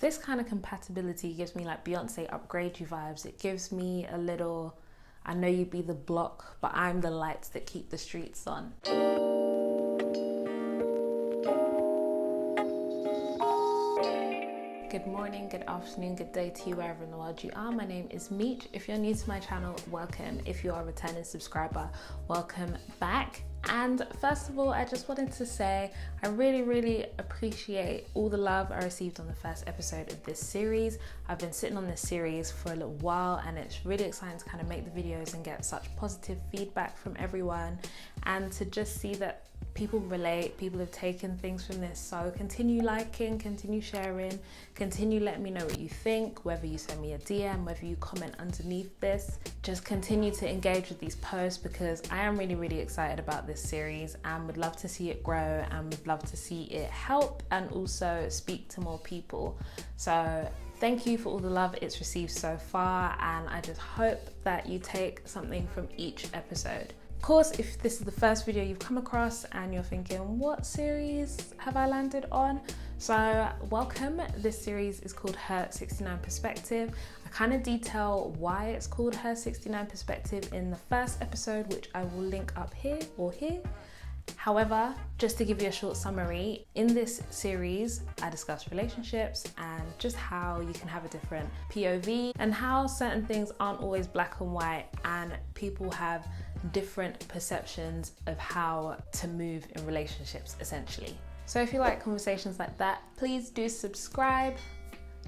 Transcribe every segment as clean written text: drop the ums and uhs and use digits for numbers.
This kind of compatibility gives me like Beyonce Upgrade You vibes. It gives me a little, I know you be the block, but I'm the lights that keep the streets on. Good morning, good afternoon, good day to you wherever in the world you are. My name is Meech. If you're new to my channel, welcome. If you are a returning subscriber, welcome back. And first of all, I just wanted to say I really appreciate all the love I received on the first episode of this series. I've been sitting on this series for a little while and it's really exciting to kind of make the videos and get such positive feedback from everyone and to just see that people relate, people have taken things from this. So continue liking, continue sharing, continue letting me know what you think, whether you send me a DM, whether you comment underneath this. Just continue to engage with these posts because I am really excited about this series and would love to see it grow and would love to see it help and also speak to more people. So thank you for all the love it's received so far, and I just hope that you take something from each episode. Of course, if this is the first video you've come across and you're thinking, what series have I landed on? So welcome. This series is called Her 69 Perspective. I kind of detail why it's called Her 69 Perspective in the first episode, which I will link up here or here. However, just to give you a short summary, in this series, I discuss relationships and just how you can have a different POV and how certain things aren't always black and white and people have different perceptions of how to move in relationships, essentially. So if you like conversations like that, please do subscribe,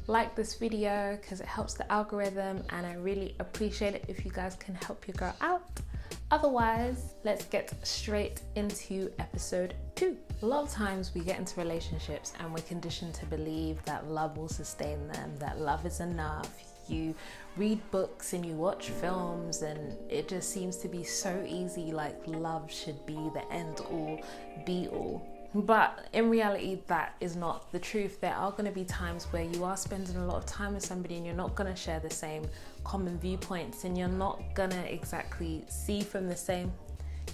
like this video because it helps the algorithm and I really appreciate it if you guys can help your girl out. Otherwise, let's get straight into episode 2. A lot of times we get into relationships and we're conditioned to believe that love will sustain them, that love is enough. You read books and you watch films and it just seems to be so easy, like love should be the end all be all. But in reality, that is not the truth. There are going to be times where you are spending a lot of time with somebody and you're not going to share the same common viewpoints and you're not going to exactly see from the same,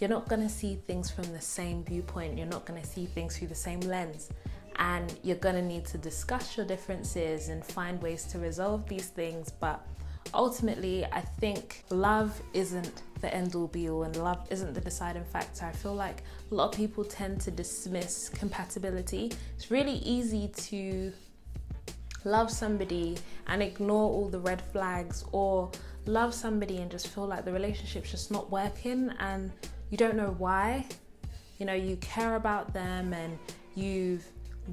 you're not going to see things from the same viewpoint, you're not going to see things through the same lens. And you're going to need to discuss your differences and find ways to resolve these things. But ultimately, I think love isn't the end all be all and love isn't the deciding factor. I feel like a lot of people tend to dismiss compatibility. It's really easy to love somebody and ignore all the red flags, or love somebody and just feel like the relationship's just not working and you don't know why. You know, you care about them and you've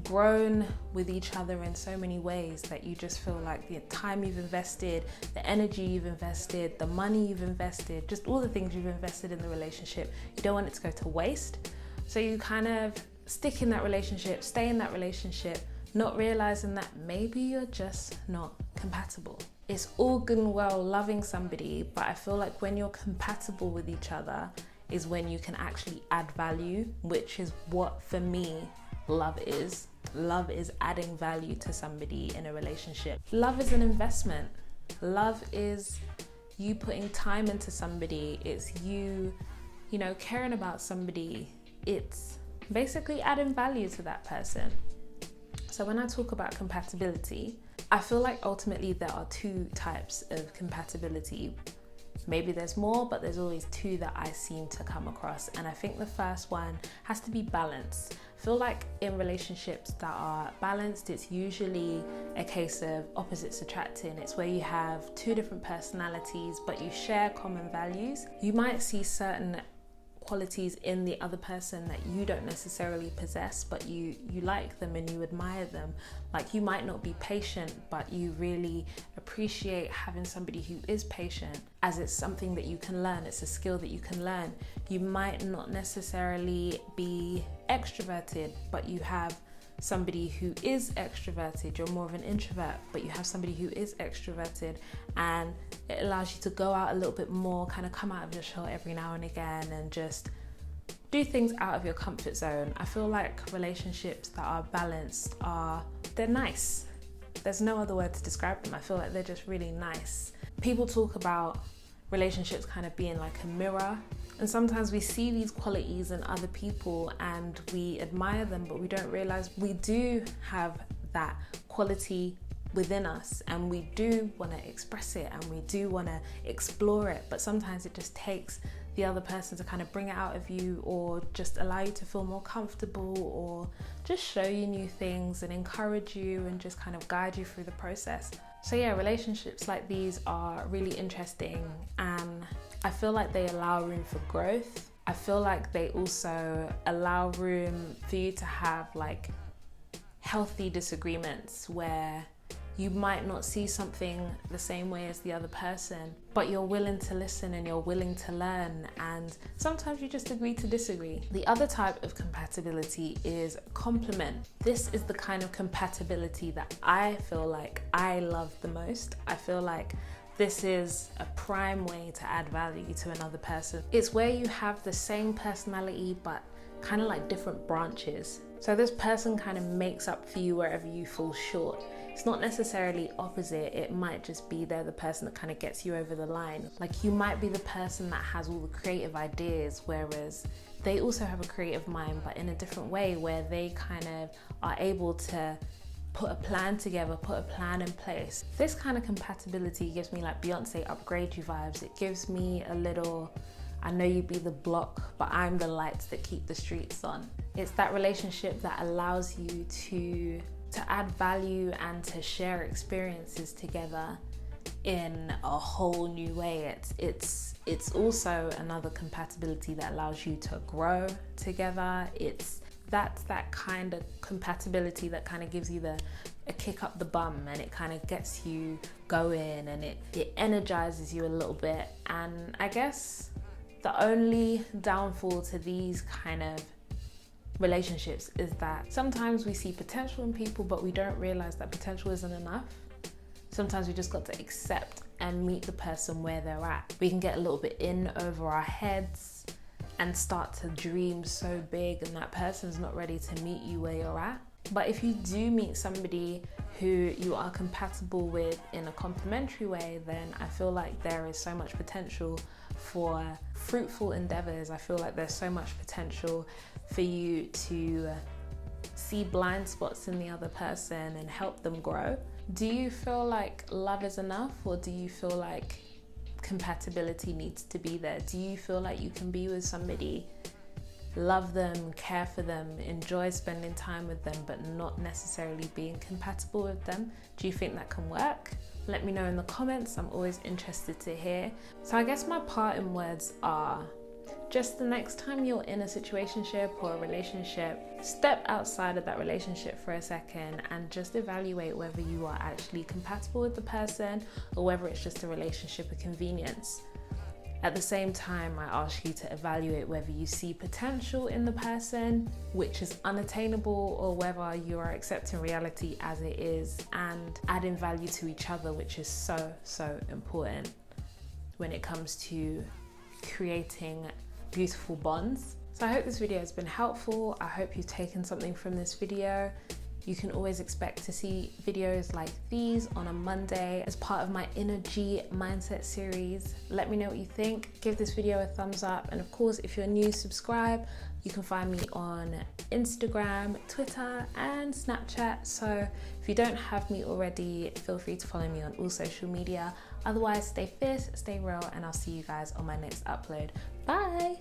grown with each other in so many ways that you just feel like the time you've invested, the energy you've invested, the money you've invested, just all the things you've invested in the relationship, you don't want it to go to waste. So you kind of stick in that relationship, stay in that relationship, not realizing that maybe you're just not compatible. It's all good and well loving somebody, but I feel like when you're compatible with each other is when you can actually add value, which is what for me love is. Love is adding value to somebody in a relationship. Love is an investment. Love is you putting time into somebody. It's you know, caring about somebody. It's basically adding value to that person. So when I talk about compatibility, I feel like ultimately there are two types of compatibility. Maybe there's more, but there's always two that I seem to come across. And I think the first one has to be balance. I feel like in relationships that are balanced, it's usually a case of opposites attracting. It's where you have two different personalities, but you share common values. You might see certain qualities in the other person that you don't necessarily possess, but you like them and you admire them. Like you might not be patient, but you really appreciate having somebody who is patient, as it's something that you can learn. It's a skill that you can learn. You might not necessarily be extroverted, but you have somebody who is extroverted. You're more of an introvert, but you have somebody who is extroverted, and it allows you to go out a little bit more, kind of come out of your shell every now and again and just do things out of your comfort zone. I feel like relationships that are balanced they're nice. There's no other word to describe them. I feel like they're just really nice. People talk about relationships kind of being like a mirror, and sometimes we see these qualities in other people and we admire them, but we don't realize we do have that quality within us, and we do want to express it and we do want to explore it, but sometimes it just takes the other person to kind of bring it out of you, or just allow you to feel more comfortable, or just show you new things and encourage you and just kind of guide you through the process. So yeah, relationships like these are really interesting, and I feel like they allow room for growth. I feel like they also allow room for you to have like healthy disagreements where you might not see something the same way as the other person, but you're willing to listen and you're willing to learn, and sometimes you just agree to disagree. The other type of compatibility is complement. This is the kind of compatibility that I feel like I love the most. I feel like this is a prime way to add value to another person. It's where you have the same personality but kind of like different branches. So this person kind of makes up for you wherever you fall short. It's not necessarily opposite, it might just be they're the person that kind of gets you over the line. Like you might be the person that has all the creative ideas, whereas they also have a creative mind, but in a different way, where they kind of are able to put a plan together, put a plan in place. This kind of compatibility gives me like Beyonce Upgrade You vibes. It gives me a little, I know you be the block, but I'm the lights that keep the streets on. It's that relationship that allows you to add value and to share experiences together in a whole new way. It's also another compatibility that allows you to grow together. That's that kind of compatibility that kind of gives you a kick up the bum, and it kind of gets you going, and it energizes you a little bit. And I guess the only downfall to these kind of relationships is that sometimes we see potential in people, but we don't realize that potential isn't enough. Sometimes we just got to accept and meet the person where they're at. We can get a little bit in over our heads and start to dream so big, and that person's not ready to meet you where you're at. But if you do meet somebody who you are compatible with in a complementary way, then I feel like there is so much potential for fruitful endeavors. I feel like there's so much potential for you to see blind spots in the other person and help them grow. Do you feel like love is enough, or do you feel like compatibility needs to be there? Do you feel like you can be with somebody, love them, care for them, enjoy spending time with them, but not necessarily being compatible with them? Do you think that can work? Let me know in the comments. I'm always interested to hear. So I guess my parting words are, just the next time you're in a situationship or a relationship, step outside of that relationship for a second and just evaluate whether you are actually compatible with the person, or whether it's just a relationship of convenience. At the same time, I ask you to evaluate whether you see potential in the person, which is unattainable, or whether you are accepting reality as it is and adding value to each other, which is so important when it comes to creating beautiful bonds. So I hope this video has been helpful. I hope you've taken something from this video. You can always expect to see videos like these on a Monday as part of my Inner G Mindset series. Let me know what you think. Give this video a thumbs up. And of course, if you're new, subscribe. You can find me on Instagram, Twitter, and Snapchat. So if you don't have me already, feel free to follow me on all social media. Otherwise, stay fierce, stay real, and I'll see you guys on my next upload. Bye.